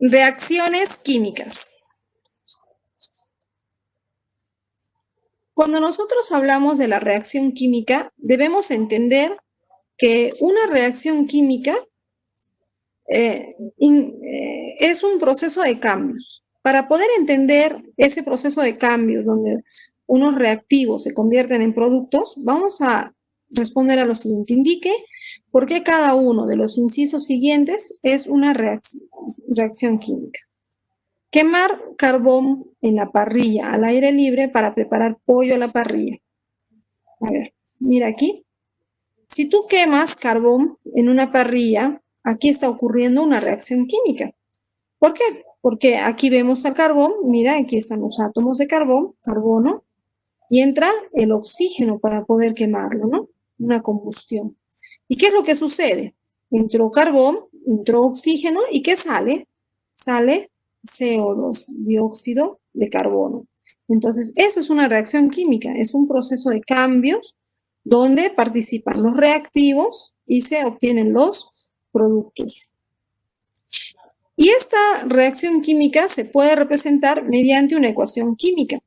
Reacciones químicas. Cuando nosotros hablamos de la reacción química, debemos entender que una reacción química es un proceso de cambios. Para poder entender ese proceso de cambios donde unos reactivos se convierten en productos, vamos a responder a lo siguiente. Indique por qué cada uno de los incisos siguientes es una reacción química. Quemar carbón en la parrilla al aire libre para preparar pollo a la parrilla. A ver, mira aquí. Si tú quemas carbón en una parrilla, aquí está ocurriendo una reacción química. ¿Por qué? Porque aquí vemos al carbón, mira, aquí están los átomos de carbón, carbono, y entra el oxígeno para poder quemarlo, ¿no? Una combustión. ¿Y qué es lo que sucede? Entró carbón, entró oxígeno, ¿y qué sale? Sale CO2, dióxido de carbono. Entonces, eso es una reacción química, es un proceso de cambios donde participan los reactivos y se obtienen los productos. Y esta reacción química se puede representar mediante una ecuación química.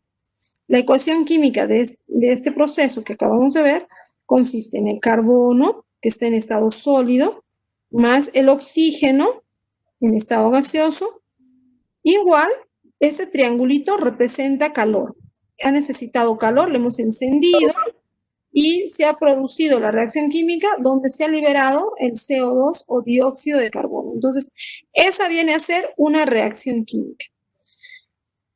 La ecuación química de este proceso que acabamos de ver consiste en el carbono, que está en estado sólido, más el oxígeno en estado gaseoso. Igual, este triangulito representa calor. Ha necesitado calor, lo hemos encendido y se ha producido la reacción química donde se ha liberado el CO2 o dióxido de carbono. Entonces, esa viene a ser una reacción química.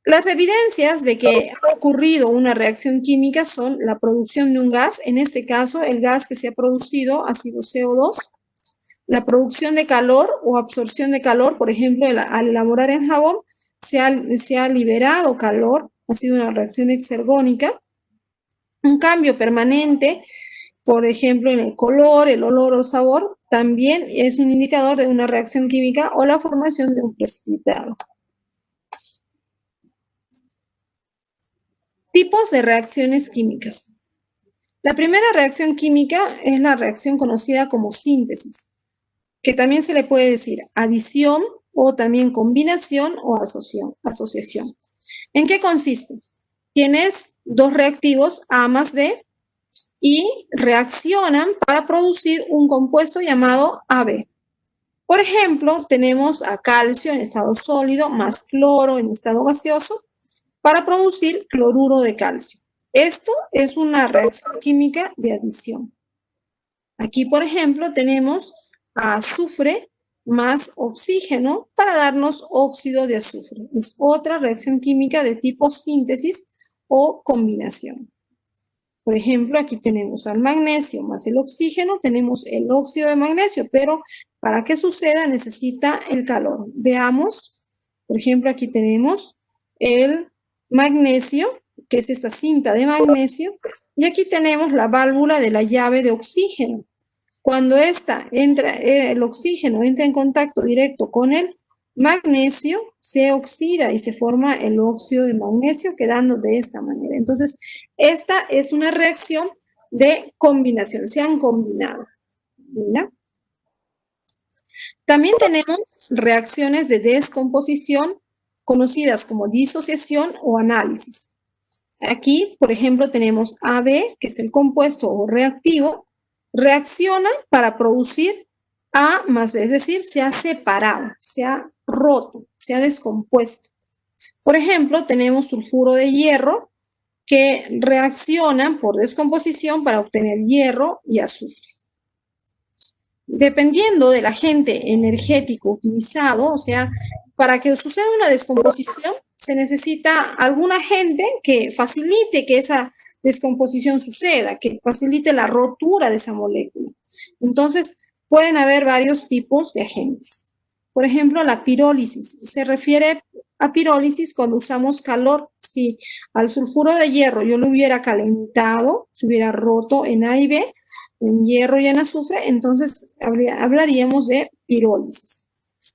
Las evidencias de que ha ocurrido una reacción química son la producción de un gas, en este caso el gas que se ha producido ha sido CO2, la producción de calor o absorción de calor, por ejemplo, al elaborar el jabón se ha liberado calor, ha sido una reacción exergónica, un cambio permanente, por ejemplo, en el color, el olor o sabor, también es un indicador de una reacción química o la formación de un precipitado. Tipos de reacciones químicas. La primera reacción química es la reacción conocida como síntesis, que también se le puede decir adición o también combinación o asociación. ¿En qué consiste? Tienes dos reactivos A más B y reaccionan para producir un compuesto llamado AB. Por ejemplo, tenemos a calcio en estado sólido más cloro en estado gaseoso para producir cloruro de calcio. Esto es una reacción química de adición. Aquí, por ejemplo, tenemos azufre más oxígeno para darnos óxido de azufre. Es otra reacción química de tipo síntesis o combinación. Por ejemplo, aquí tenemos al magnesio más el oxígeno, tenemos el óxido de magnesio, pero para que suceda necesita el calor. Veamos, por ejemplo, aquí tenemos el magnesio, que es esta cinta de magnesio, y aquí tenemos la válvula de la llave de oxígeno. Cuando el oxígeno entra en contacto directo con el magnesio, se oxida y se forma el óxido de magnesio, quedando de esta manera. Entonces, esta es una reacción de combinación, se han combinado. ¿Mira? También tenemos reacciones de descomposición conocidas como disociación o análisis. Aquí, por ejemplo, tenemos AB, que es el compuesto o reactivo, reacciona para producir A más B, es decir, se ha separado, se ha roto, se ha descompuesto. Por ejemplo, tenemos sulfuro de hierro que reacciona por descomposición para obtener hierro y azufre. Dependiendo del agente energético utilizado, o sea, para que suceda una descomposición, se necesita algún agente que facilite que esa descomposición suceda, que facilite la rotura de esa molécula. Entonces, pueden haber varios tipos de agentes. Por ejemplo, la pirólisis. Se refiere a pirólisis cuando usamos calor. Si al sulfuro de hierro yo lo hubiera calentado, se hubiera roto en A y B, en hierro y en azufre, entonces hablaríamos de pirólisis.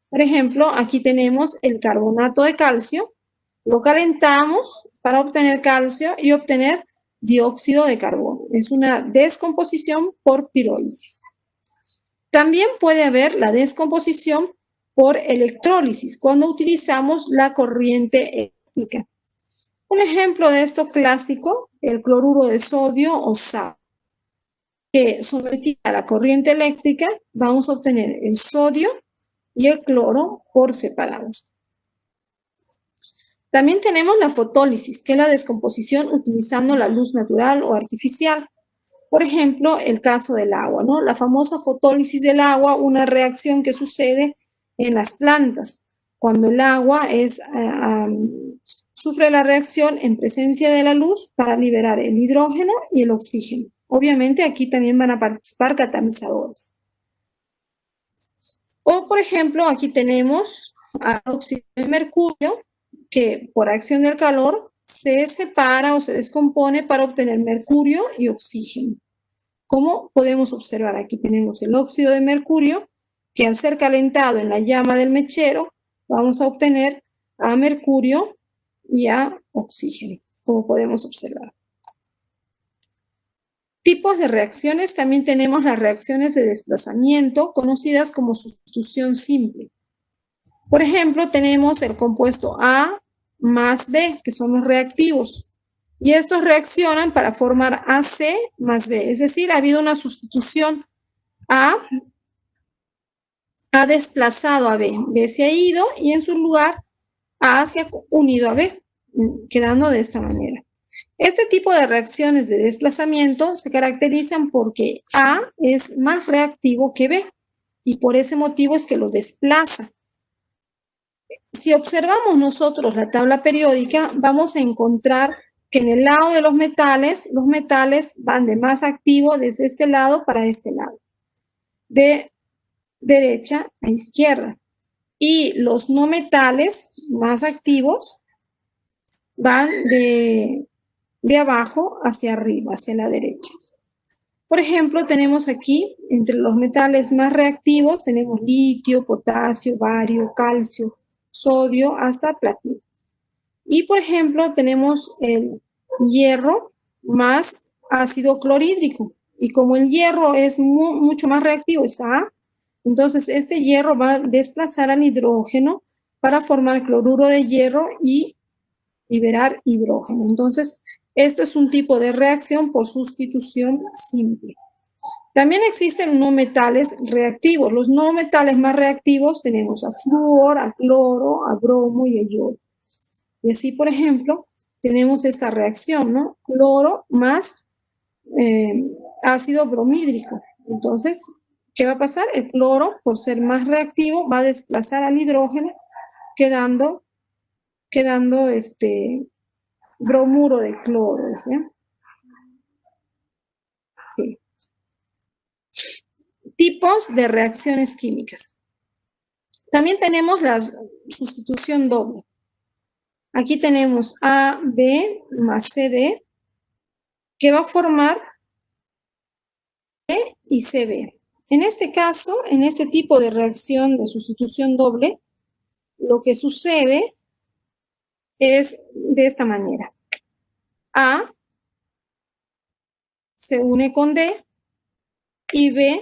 Por ejemplo, aquí tenemos el carbonato de calcio, lo calentamos para obtener calcio y obtener dióxido de carbono. Es una descomposición por pirólisis. También puede haber la descomposición por electrólisis, cuando utilizamos la corriente eléctrica. Un ejemplo de esto clásico, el cloruro de sodio o sal, que sometido a la corriente eléctrica vamos a obtener el sodio y el cloro por separados. También tenemos la fotólisis, que es la descomposición utilizando la luz natural o artificial. Por ejemplo, el caso del agua, ¿no? La famosa fotólisis del agua, una reacción que sucede en las plantas, cuando el agua sufre la reacción en presencia de la luz para liberar el hidrógeno y el oxígeno. Obviamente aquí también van a participar catalizadores. O, por ejemplo, aquí tenemos óxido de mercurio, que por acción del calor se separa o se descompone para obtener mercurio y oxígeno. Como podemos observar, aquí tenemos el óxido de mercurio, que al ser calentado en la llama del mechero, vamos a obtener a mercurio y a oxígeno, como podemos observar. Tipos de reacciones, también tenemos las reacciones de desplazamiento, conocidas como sustitución simple. Por ejemplo, tenemos el compuesto A más B, que son los reactivos. Y estos reaccionan para formar AC más B. Es decir, ha habido una sustitución. A ha desplazado a B. B se ha ido y en su lugar A se ha unido a B, quedando de esta manera. Este tipo de reacciones de desplazamiento se caracterizan porque A es más reactivo que B y por ese motivo es que lo desplaza. Si observamos nosotros la tabla periódica, vamos a encontrar que en el lado de los metales van de más activo desde este lado para este lado, de derecha a izquierda. Y los no metales más activos van de abajo hacia arriba, hacia la derecha. Por ejemplo, tenemos aquí, entre los metales más reactivos, tenemos litio, potasio, bario, calcio, sodio, hasta platino. Y, por ejemplo, tenemos el hierro más ácido clorhídrico. Y como el hierro es mucho más reactivo, es A, entonces este hierro va a desplazar al hidrógeno para formar cloruro de hierro y liberar hidrógeno. Entonces, esto es un tipo de reacción por sustitución simple. También existen no metales reactivos. Los no metales más reactivos tenemos a flúor, a cloro, a bromo y a yodo. Y así, por ejemplo, tenemos esta reacción, ¿no? Cloro más ácido bromídrico. Entonces, ¿qué va a pasar? El cloro, por ser más reactivo, va a desplazar al hidrógeno, quedando bromuro de cloro, ¿sí? Sí. Tipos de reacciones químicas. También tenemos la sustitución doble. Aquí tenemos AB más CD, que va a formar B y CB. En este caso, en este tipo de reacción de sustitución doble, lo que sucede es de esta manera. A se une con D y B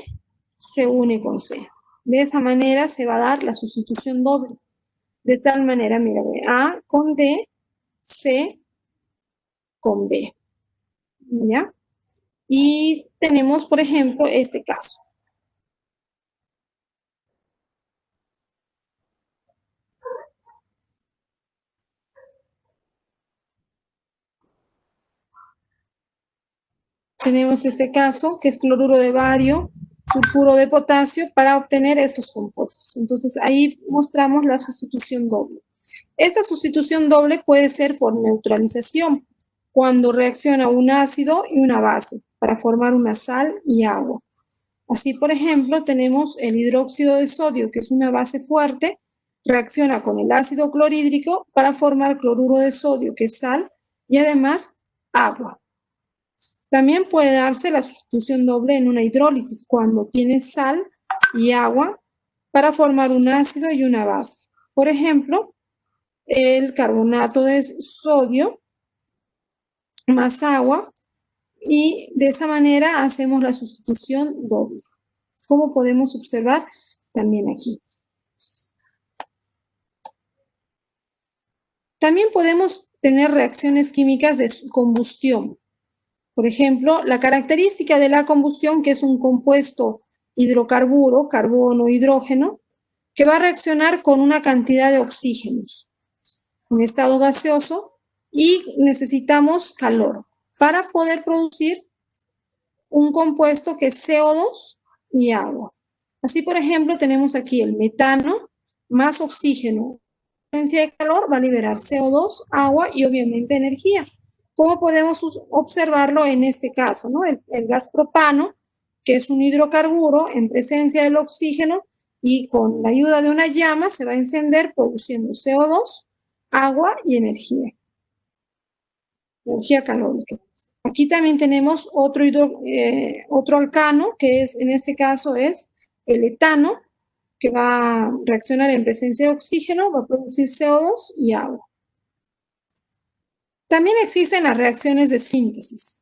se une con C. De esa manera se va a dar la sustitución doble. De tal manera, mira, A con D, C con B. ¿Ya? Y tenemos, por ejemplo, este caso. Tenemos este caso, que es cloruro de bario, sulfuro de potasio, para obtener estos compuestos. Entonces, ahí mostramos la sustitución doble. Esta sustitución doble puede ser por neutralización, cuando reacciona un ácido y una base, para formar una sal y agua. Así, por ejemplo, tenemos el hidróxido de sodio, que es una base fuerte, reacciona con el ácido clorhídrico para formar cloruro de sodio, que es sal, y además agua. También puede darse la sustitución doble en una hidrólisis, cuando tiene sal y agua para formar un ácido y una base. Por ejemplo, el carbonato de sodio más agua, y de esa manera hacemos la sustitución doble, como podemos observar también aquí. También podemos tener reacciones químicas de combustión. Por ejemplo, la característica de la combustión, que es un compuesto hidrocarburo, carbono, hidrógeno, que va a reaccionar con una cantidad de oxígenos en estado gaseoso y necesitamos calor para poder producir un compuesto que es CO2 y agua. Así, por ejemplo, tenemos aquí el metano más oxígeno. La presencia de calor va a liberar CO2, agua y obviamente energía. ¿Cómo podemos observarlo en este caso, ¿no? El gas propano, que es un hidrocarburo en presencia del oxígeno y con la ayuda de una llama se va a encender produciendo CO2, agua y energía calórica. Aquí también tenemos otro alcano, que es, en este caso es el etano, que va a reaccionar en presencia de oxígeno, va a producir CO2 y agua. También existen las reacciones de síntesis.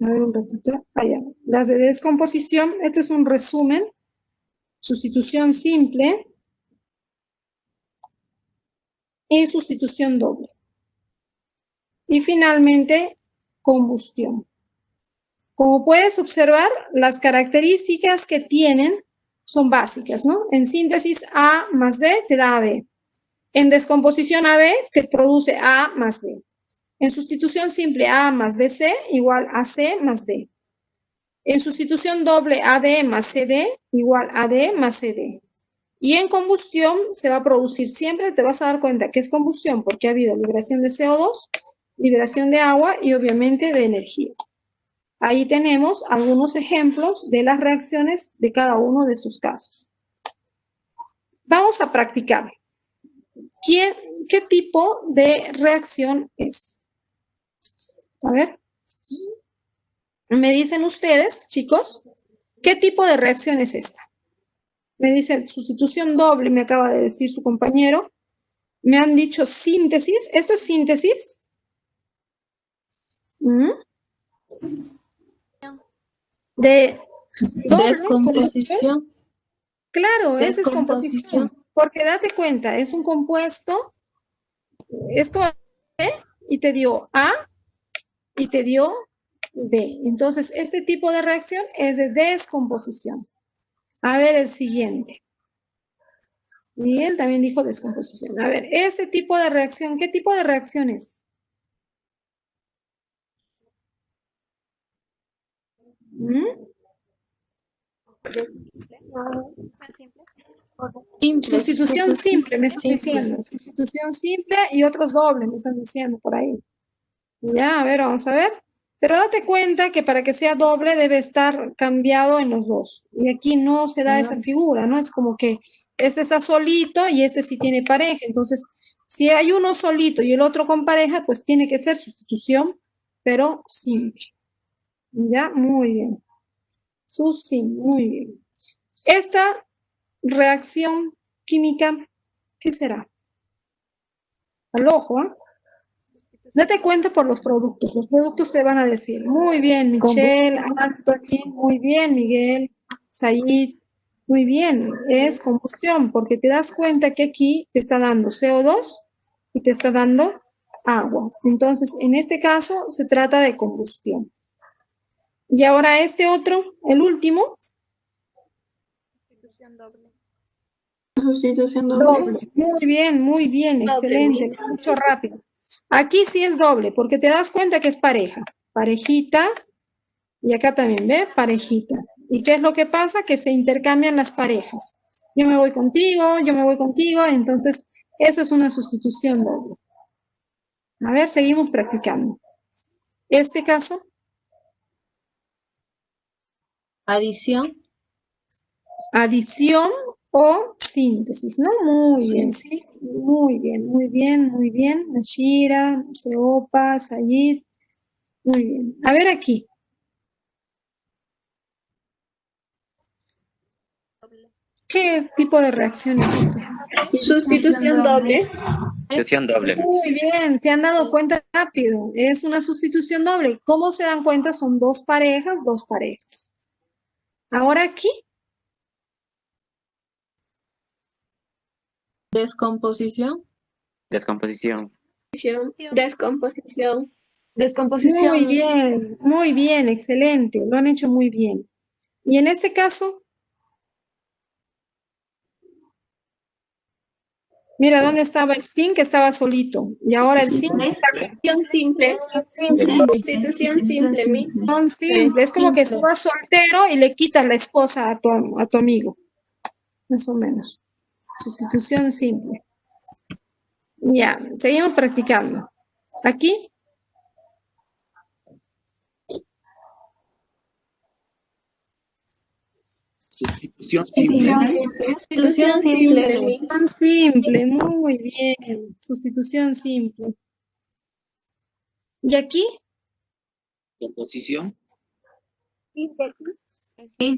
A ver un ratito. Allá. Las de descomposición, este es un resumen. Sustitución simple y sustitución doble. Y finalmente, combustión. Como puedes observar, las características que tienen son básicas, ¿no? En síntesis, A más B te da AB. En descomposición AB te produce A más B. En sustitución simple, A más BC igual a C más B. En sustitución doble, AB más CD igual a D más CD. Y en combustión se va a producir siempre, te vas a dar cuenta que es combustión porque ha habido liberación de CO2, liberación de agua y obviamente de energía. Ahí tenemos algunos ejemplos de las reacciones de cada uno de estos casos. Vamos a practicar. ¿Qué tipo de reacción es? A ver. Me dicen ustedes, chicos, ¿qué tipo de reacción es esta? Me dicen sustitución doble, me acaba de decir su compañero. Me han dicho síntesis. ¿Esto es síntesis? De doble, descomposición. Claro, es descomposición. Porque date cuenta, es un compuesto, esto y te dio A y te dio B. Entonces, este tipo de reacción es de descomposición. A ver el siguiente. Miguel también dijo descomposición. A ver, este tipo de reacción, ¿qué tipo de reacción es? Sustitución simple, me están diciendo. Sustitución simple y otros dobles, me están diciendo por ahí. Ya, a ver, vamos a ver. Pero date cuenta que para que sea doble debe estar cambiado en los dos. Y aquí no se da esa figura, ¿no? Es como que este está solito y este sí tiene pareja. Entonces, si hay uno solito y el otro con pareja, pues tiene que ser sustitución, pero simple. ¿Ya? Muy bien. Muy bien. Esta reacción química, ¿qué será? Al ojo, ¿eh? Date cuenta por los productos. Los productos te van a decir, muy bien, Michelle, Anthony, muy bien, Miguel, Sayid, muy bien, es combustión, porque te das cuenta que aquí te está dando CO2 y te está dando agua. Entonces, en este caso, se trata de combustión. Y ahora este otro, el último. Sustitución doble. Muy bien, excelente, mucho rápido. Aquí sí es doble, porque te das cuenta que es pareja. Parejita, y acá también, ¿ve? Parejita. ¿Y qué es lo que pasa? Que se intercambian las parejas. Yo me voy contigo, entonces eso es una sustitución doble. A ver, seguimos practicando. Este caso. Adición. Adición o síntesis, ¿no? Muy bien, sí. Muy bien. Nashira, Seopa, Sayid. Muy bien. A ver aquí. ¿Qué tipo de reacción es esta? Sustitución doble. Sustitución doble. Muy bien, se han dado cuenta rápido. Es una sustitución doble. ¿Cómo se dan cuenta? Son dos parejas. Ahora aquí. Descomposición. Descomposición. Descomposición. Muy bien, excelente, lo han hecho muy bien. Y en este caso, mira, ¿dónde estaba el zinc? Estaba solito. Y ahora el zinc está Sustitución simple. Sustitución simple, Miss. con simple. Es como que estaba soltero y le quitas la esposa a tu amigo. Más o menos. Sustitución simple. Ya, seguimos practicando. Aquí. Sustitución simple. Sustitución simple, Miss. Sustitución simple, muy bien. Sustitución simple. ¿Y aquí? Composición.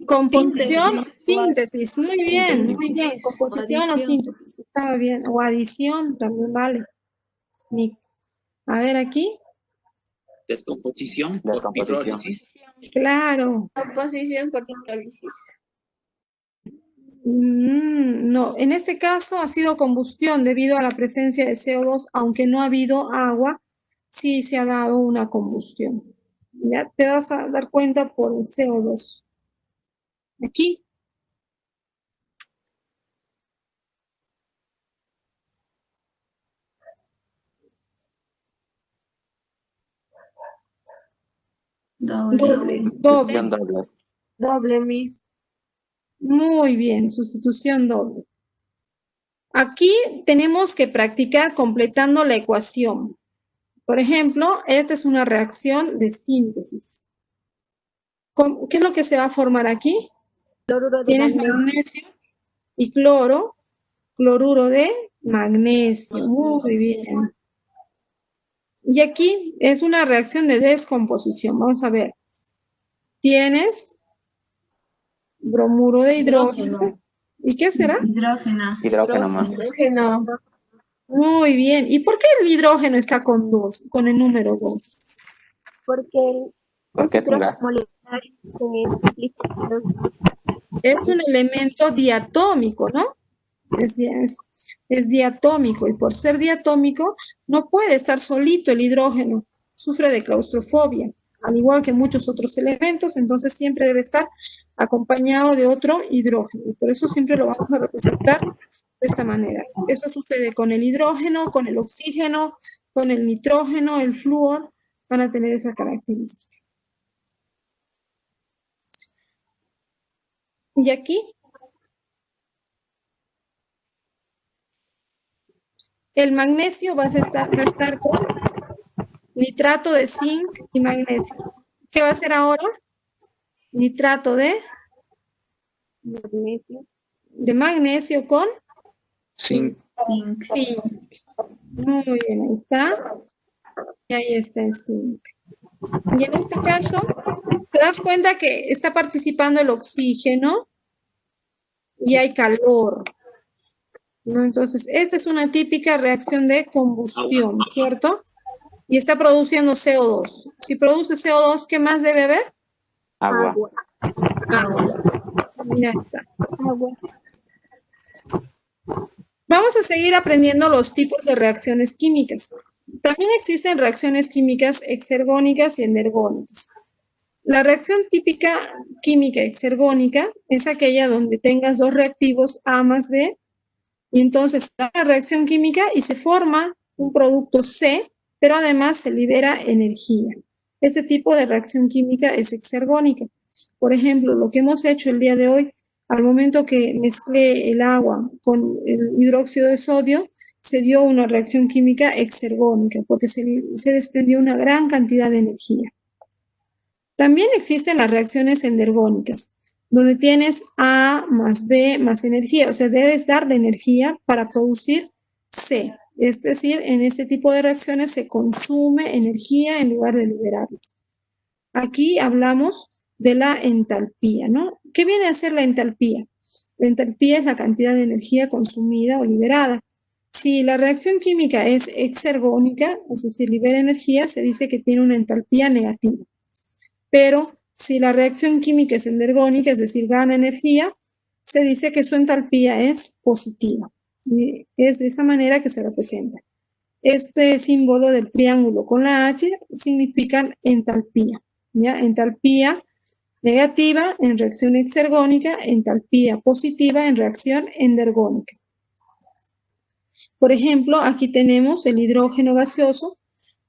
Composición, síntesis. Muy bien, muy bien. Composición o Adición. síntesis. Estaba bien. O adición también vale. Nick. A ver aquí. Descomposición. Por Descomposición. hidrólisis. Claro. Composición por hidrólisis. No, en este caso ha sido combustión debido a la presencia de CO2, aunque no ha habido agua, sí se ha dado una combustión. Ya te vas a dar cuenta por el CO2. Aquí. Doble. Sustitución doble. Doble, Miss. Muy bien, sustitución doble. Aquí tenemos que practicar completando la ecuación. Por ejemplo, esta es una reacción de síntesis. ¿Qué es lo que se va a formar aquí? Tienes magnesio y cloruro de magnesio. Muy bien. Y aquí es una reacción de descomposición. Vamos a ver. Tienes bromuro de hidrógeno. ¿Y qué será? Hidrógeno más. Hidrógeno. Muy bien. ¿Y por qué el hidrógeno está con el número 2? Porque Porque es un gas. Es un elemento diatómico, ¿no? Es diatómico y por ser diatómico no puede estar solito el hidrógeno. Sufre de claustrofobia, al igual que muchos otros elementos, entonces siempre debe estar acompañado de otro hidrógeno. Y por eso siempre lo vamos a representar de esta manera. Eso sucede con el hidrógeno, con el oxígeno, con el nitrógeno, el flúor, van a tener esa característica. Y aquí, el magnesio va a estar con nitrato de zinc y magnesio. ¿Qué va a hacer ahora? Nitrato de magnesio con Zinc. zinc. Muy bien, ahí está. Y ahí está el zinc. Y en este caso, te das cuenta que está participando el oxígeno y hay calor, ¿no? Entonces, esta es una típica reacción de combustión, ¿cierto? Y está produciendo CO2. Si produce CO2, ¿qué más debe haber? Agua. Agua. Ya está. Vamos a seguir aprendiendo los tipos de reacciones químicas. También existen reacciones químicas exergónicas y energónicas. La reacción típica química exergónica es aquella donde tengas dos reactivos A más B y entonces da la reacción química y se forma un producto C, pero además se libera energía. Ese tipo de reacción química es exergónica. Por ejemplo, lo que hemos hecho el día de hoy, al momento que mezclé el agua con el hidróxido de sodio, se dio una reacción química exergónica porque se desprendió una gran cantidad de energía. También existen las reacciones endergónicas, donde tienes A más B más energía, o sea, debes darle energía para producir C. Es decir, en este tipo de reacciones se consume energía en lugar de liberarlas. Aquí hablamos de la entalpía, ¿no? ¿Qué viene a ser la entalpía? La entalpía es la cantidad de energía consumida o liberada. Si la reacción química es exergónica, es decir, libera energía, se dice que tiene una entalpía negativa. Pero si la reacción química es endergónica, es decir, gana energía, se dice que su entalpía es positiva. Y es de esa manera que se representa. Este símbolo del triángulo con la H significa entalpía, ¿ya? Entalpía negativa en reacción exergónica, entalpía positiva en reacción endergónica. Por ejemplo, aquí tenemos el hidrógeno gaseoso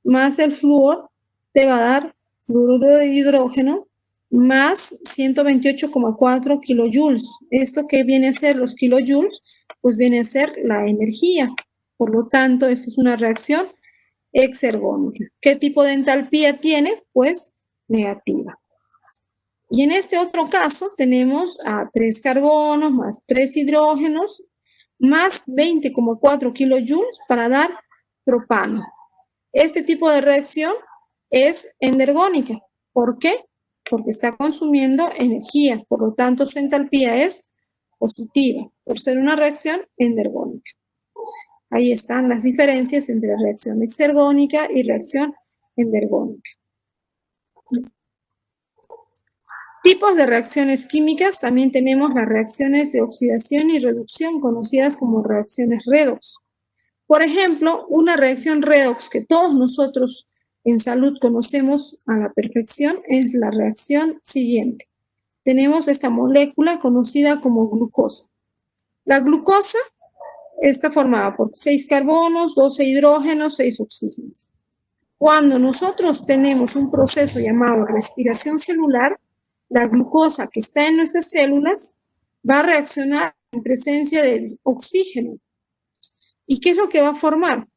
más el flúor, te va a dar fluoruro de hidrógeno más 128,4 kilojoules. ¿Esto qué viene a ser los kilojoules? Pues viene a ser la energía. Por lo tanto, esto es una reacción exergónica. ¿Qué tipo de entalpía tiene? Pues negativa. Y en este otro caso tenemos a 3 carbonos más 3 hidrógenos más 20,4 kilojoules para dar propano. Este tipo de reacción es endergónica. ¿Por qué? Porque está consumiendo energía, por lo tanto su entalpía es positiva, por ser una reacción endergónica. Ahí están las diferencias entre reacción exergónica y reacción endergónica. Tipos de reacciones químicas, también tenemos las reacciones de oxidación y reducción, conocidas como reacciones redox. Por ejemplo, una reacción redox que todos nosotros en salud conocemos a la perfección es la reacción siguiente. Tenemos esta molécula conocida como glucosa. La glucosa está formada por 6 carbonos, 12 hidrógenos, 6 oxígenos. Cuando nosotros tenemos un proceso llamado respiración celular, la glucosa que está en nuestras células va a reaccionar en presencia de oxígeno. ¿Y qué es lo que va a formar?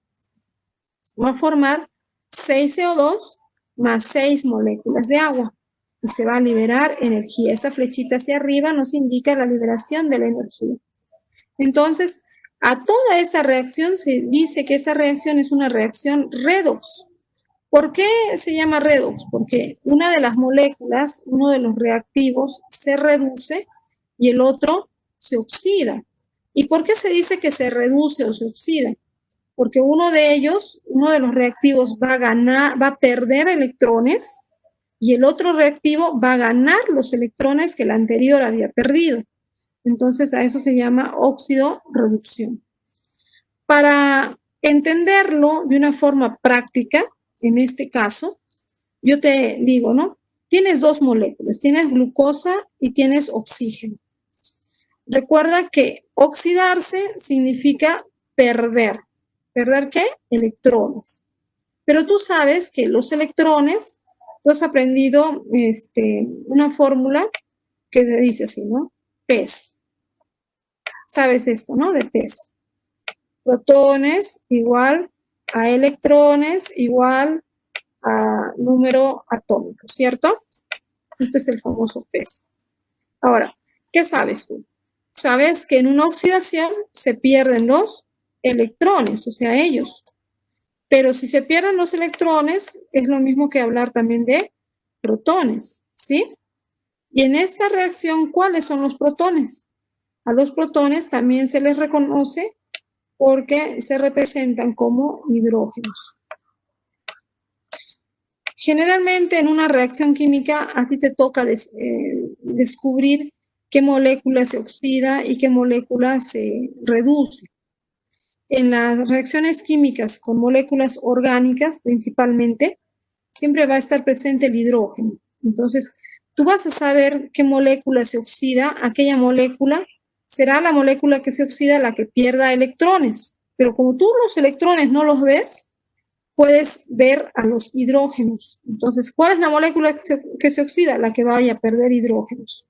Va a formar 6 CO2 más 6 moléculas de agua y se va a liberar energía. Esa flechita hacia arriba nos indica la liberación de la energía. Entonces, a toda esta reacción se dice que esta reacción es una reacción redox. ¿Por qué se llama redox? Porque una de las moléculas, uno de los reactivos, se reduce y el otro se oxida. ¿Y por qué se dice que se reduce o se oxida? Porque uno de ellos, uno de los reactivos va a perder electrones y el otro reactivo va a ganar los electrones que el anterior había perdido. Entonces a eso se llama óxido-reducción. Para entenderlo de una forma práctica, en este caso, yo te digo, ¿no? Tienes dos moléculas, tienes glucosa y tienes oxígeno. Recuerda que oxidarse significa perder. ¿Perder qué? Electrones. Pero tú sabes que los electrones, tú has aprendido una fórmula que te dice así, ¿no? PES. ¿Sabes esto, no? De PES. Protones igual a electrones igual a número atómico, ¿cierto? Este es el famoso PES. Ahora, ¿qué sabes tú? Sabes que en una oxidación se pierden los electrones, o sea, ellos. Pero si se pierden los electrones, es lo mismo que hablar también de protones, ¿sí? Y en esta reacción, ¿cuáles son los protones? A los protones también se les reconoce porque se representan como hidrógenos. Generalmente en una reacción química a ti te toca descubrir qué molécula se oxida y qué molécula se reduce. En las reacciones químicas con moléculas orgánicas principalmente, siempre va a estar presente el hidrógeno. Entonces, tú vas a saber qué molécula se oxida, aquella molécula será la molécula que se oxida la que pierda electrones. Pero como tú los electrones no los ves, puedes ver a los hidrógenos. Entonces, ¿cuál es la molécula que se oxida? La que vaya a perder hidrógenos.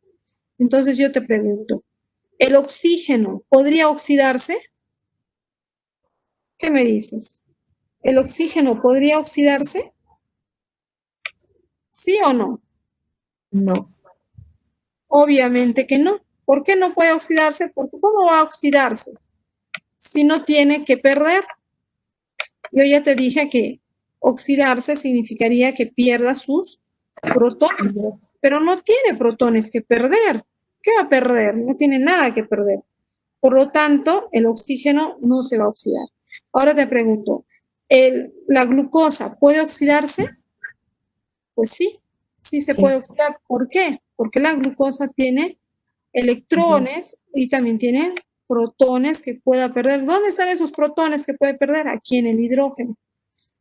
Entonces yo te pregunto, ¿el oxígeno podría oxidarse? ¿Qué me dices? ¿El oxígeno podría oxidarse? ¿Sí o no? No. Obviamente que no. ¿Por qué no puede oxidarse? Porque ¿cómo va a oxidarse? Si no tiene que perder. Yo ya te dije que oxidarse significaría que pierda sus protones, pero no tiene protones que perder. ¿Qué va a perder? No tiene nada que perder. Por lo tanto, el oxígeno no se va a oxidar. Ahora te pregunto, ¿la glucosa puede oxidarse? Pues sí, sí se puede oxidar. ¿Por qué? Porque la glucosa tiene electrones y también tiene protones que pueda perder. ¿Dónde están esos protones que puede perder? Aquí en el hidrógeno.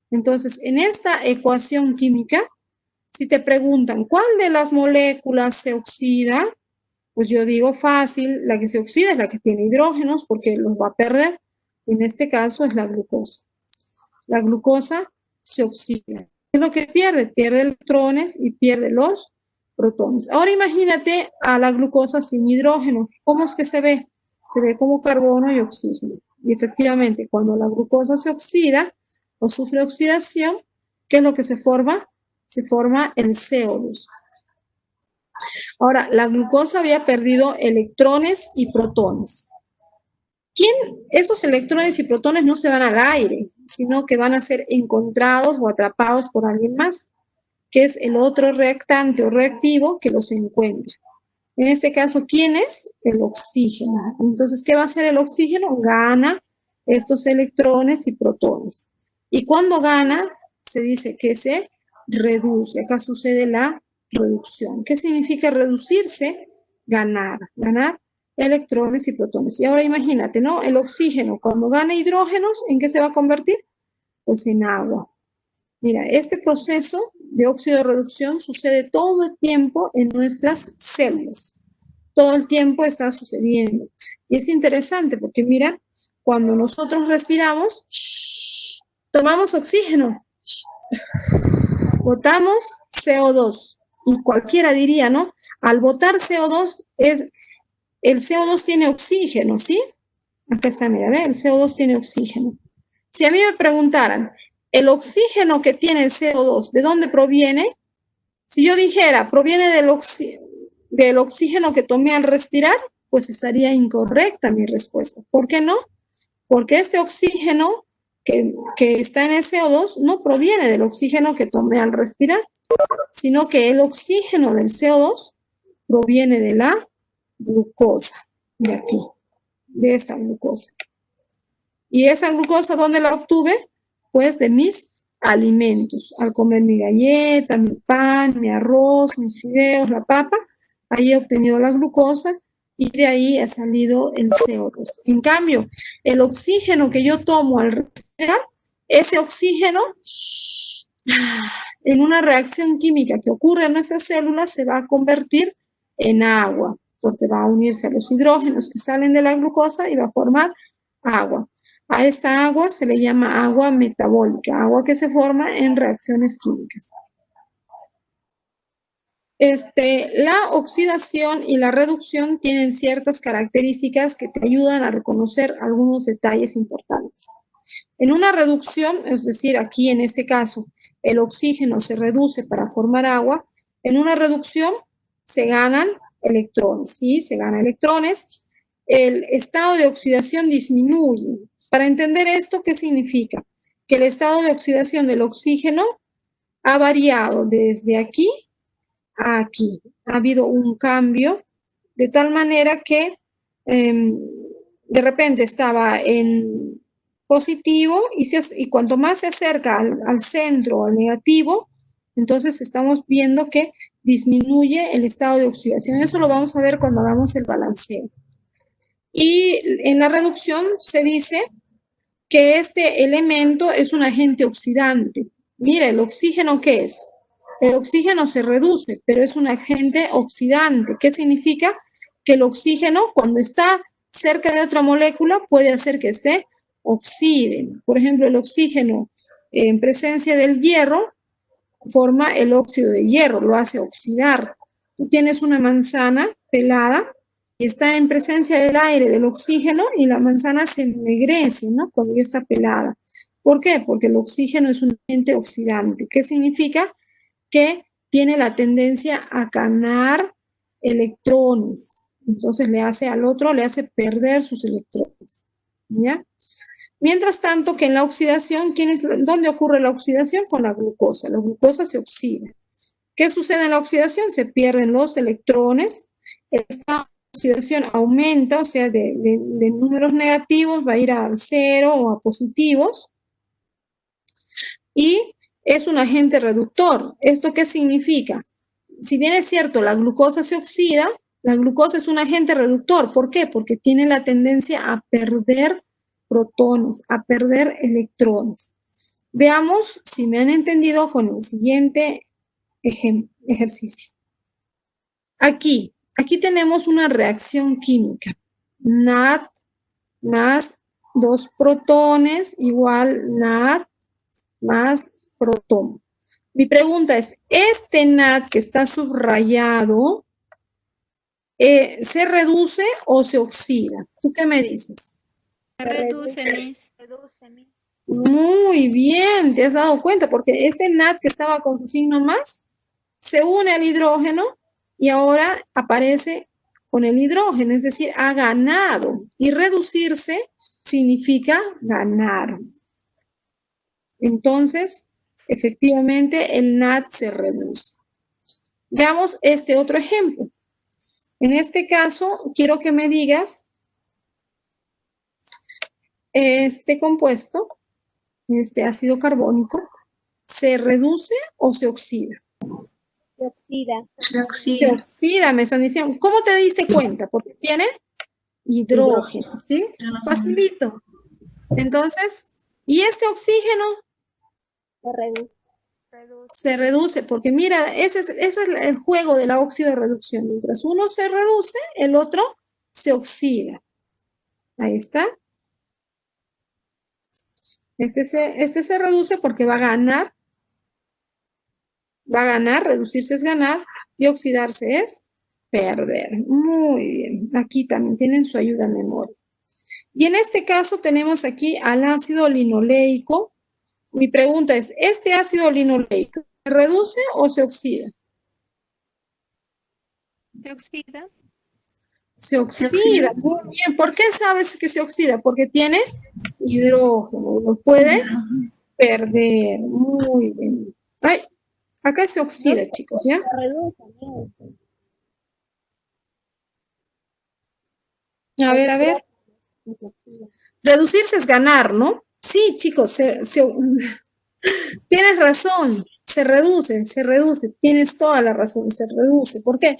Entonces, en esta ecuación química, si te preguntan cuál de las moléculas se oxida, pues yo digo fácil, la que se oxida es la que tiene hidrógenos porque los va a perder. En este caso es la glucosa. La glucosa se oxida. ¿Qué es lo que pierde? Pierde electrones y pierde los protones. Ahora imagínate a la glucosa sin hidrógeno. ¿Cómo es que se ve? Se ve como carbono y oxígeno. Y efectivamente, cuando la glucosa se oxida o sufre oxidación, ¿qué es lo que se forma? Se forma el CO2. Ahora, la glucosa había perdido electrones y protones. Esos electrones y protones no se van al aire, sino que van a ser encontrados o atrapados por alguien más, que es el otro reactante o reactivo que los encuentra. En este caso, ¿quién es? El oxígeno. Entonces, ¿qué va a hacer el oxígeno? Gana estos electrones y protones. Y cuando gana, se dice que se reduce. Acá sucede la reducción. ¿Qué significa reducirse? Ganar. Ganar electrones y protones. Y ahora imagínate, ¿no? El oxígeno, cuando gana hidrógenos, ¿en qué se va a convertir? Pues en agua. Mira, este proceso de óxido-reducción sucede todo el tiempo en nuestras células. Todo el tiempo está sucediendo. Y es interesante porque, mira, cuando nosotros respiramos, tomamos oxígeno, botamos CO2. Y cualquiera diría, ¿no? Al botar CO2, el CO2 tiene oxígeno, ¿sí? Acá está, mira, ¿ve? El CO2 tiene oxígeno. Si a mí me preguntaran, ¿el oxígeno que tiene el CO2, de dónde proviene? Si yo dijera, proviene del oxígeno que tomé al respirar, pues estaría incorrecta mi respuesta. ¿Por qué no? Porque este oxígeno que está en el CO2 no proviene del oxígeno que tomé al respirar, sino que el oxígeno del CO2 proviene de la glucosa, de aquí, de esta glucosa. ¿Y esa glucosa dónde la obtuve? Pues de mis alimentos. Al comer mi galleta, mi pan, mi arroz, mis fideos, la papa, ahí he obtenido la glucosa y de ahí ha salido el CO2. En cambio, el oxígeno que yo tomo al respirar, ese oxígeno, en una reacción química que ocurre en nuestras células, se va a convertir en agua, porque va a unirse a los hidrógenos que salen de la glucosa y va a formar agua. A esta agua se le llama agua metabólica, agua que se forma en reacciones químicas. La oxidación y la reducción tienen ciertas características que te ayudan a reconocer algunos detalles importantes. En una reducción, es decir, aquí en este caso, el oxígeno se reduce para formar agua. En una reducción se ganan electrones, ¿sí? Se ganan electrones. El estado de oxidación disminuye. Para entender esto, ¿qué significa? Que el estado de oxidación del oxígeno ha variado desde aquí a aquí. Ha habido un cambio de tal manera que de repente estaba en positivo y cuanto más se acerca al centro o al negativo, entonces estamos viendo que disminuye el estado de oxidación. Eso lo vamos a ver cuando hagamos el balanceo. Y en la reducción se dice que este elemento es un agente oxidante. Mira, el oxígeno, ¿qué es? El oxígeno se reduce, pero es un agente oxidante. ¿Qué significa? Que el oxígeno, cuando está cerca de otra molécula, puede hacer que se oxide. Por ejemplo, el oxígeno en presencia del hierro forma el óxido de hierro, lo hace oxidar. Tú tienes una manzana pelada y está en presencia del aire, del oxígeno, y la manzana se ennegrece, ¿no? Cuando ya está pelada. ¿Por qué? Porque el oxígeno es un agente oxidante. ¿Qué significa? Que tiene la tendencia a ganar electrones. Entonces le hace al otro, le hace perder sus electrones. ¿Ya? Mientras tanto que en la oxidación, ¿dónde ocurre la oxidación? Con la glucosa. La glucosa se oxida. ¿Qué sucede en la oxidación? Se pierden los electrones. Esta oxidación aumenta, o sea, de números negativos va a ir al 0 o a positivos. Y es un agente reductor. ¿Esto qué significa? Si bien es cierto, la glucosa se oxida, La glucosa es un agente reductor. ¿Por qué? Porque tiene la tendencia a perder protones, a perder electrones. Veamos si me han entendido con el siguiente ejercicio. Aquí tenemos una reacción química. NAD más 2 protones igual NAD más protón. Mi pregunta es, ¿este NAD que está subrayado se reduce o se oxida? ¿Tú qué me dices? Se reduce, Miss. Muy bien, te has dado cuenta, porque este NAD que estaba con su signo más, se une al hidrógeno y ahora aparece con el hidrógeno, es decir, ha ganado. Y reducirse significa ganar. Entonces, efectivamente, el NAD se reduce. Veamos este otro ejemplo. En este caso, quiero que me digas este compuesto, este ácido carbónico, ¿se reduce o se oxida? Se oxida. Se oxida, me están diciendo. ¿Cómo te diste cuenta? Porque tiene hidrógeno, ¿sí? Facilito. Entonces, ¿y este oxígeno? Se reduce. Se reduce, porque mira, ese es el juego de la oxidorreducción. Mientras uno se reduce, el otro se oxida. Ahí está. Este se reduce porque va a ganar. Va a ganar, reducirse es ganar y oxidarse es perder. Muy bien. Aquí también tienen su ayuda a memoria. Y en este caso tenemos aquí al ácido linoleico. Mi pregunta es, ¿este ácido linoleico se reduce o se oxida? Se oxida. Se oxida. Muy bien. ¿Por qué sabes que se oxida? Porque tiene hidrógeno. Lo puede perder. Muy bien. Ay, acá se oxida, chicos, ¿ya? Se reduce. A ver. Reducirse es ganar, ¿no? Sí, chicos, tienes razón, se reduce, tienes toda la razón, se reduce. ¿Por qué?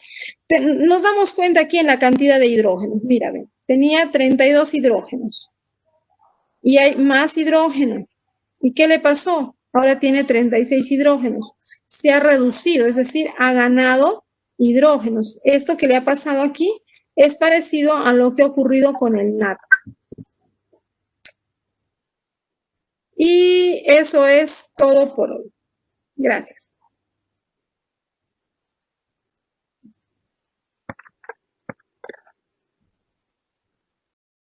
Nos damos cuenta aquí en la cantidad de hidrógenos. Mira, ven, tenía 32 hidrógenos y hay más hidrógeno. ¿Y qué le pasó? Ahora tiene 36 hidrógenos. Se ha reducido, es decir, ha ganado hidrógenos. Esto que le ha pasado aquí es parecido a lo que ha ocurrido con el NAD. Y eso es todo por hoy. Gracias.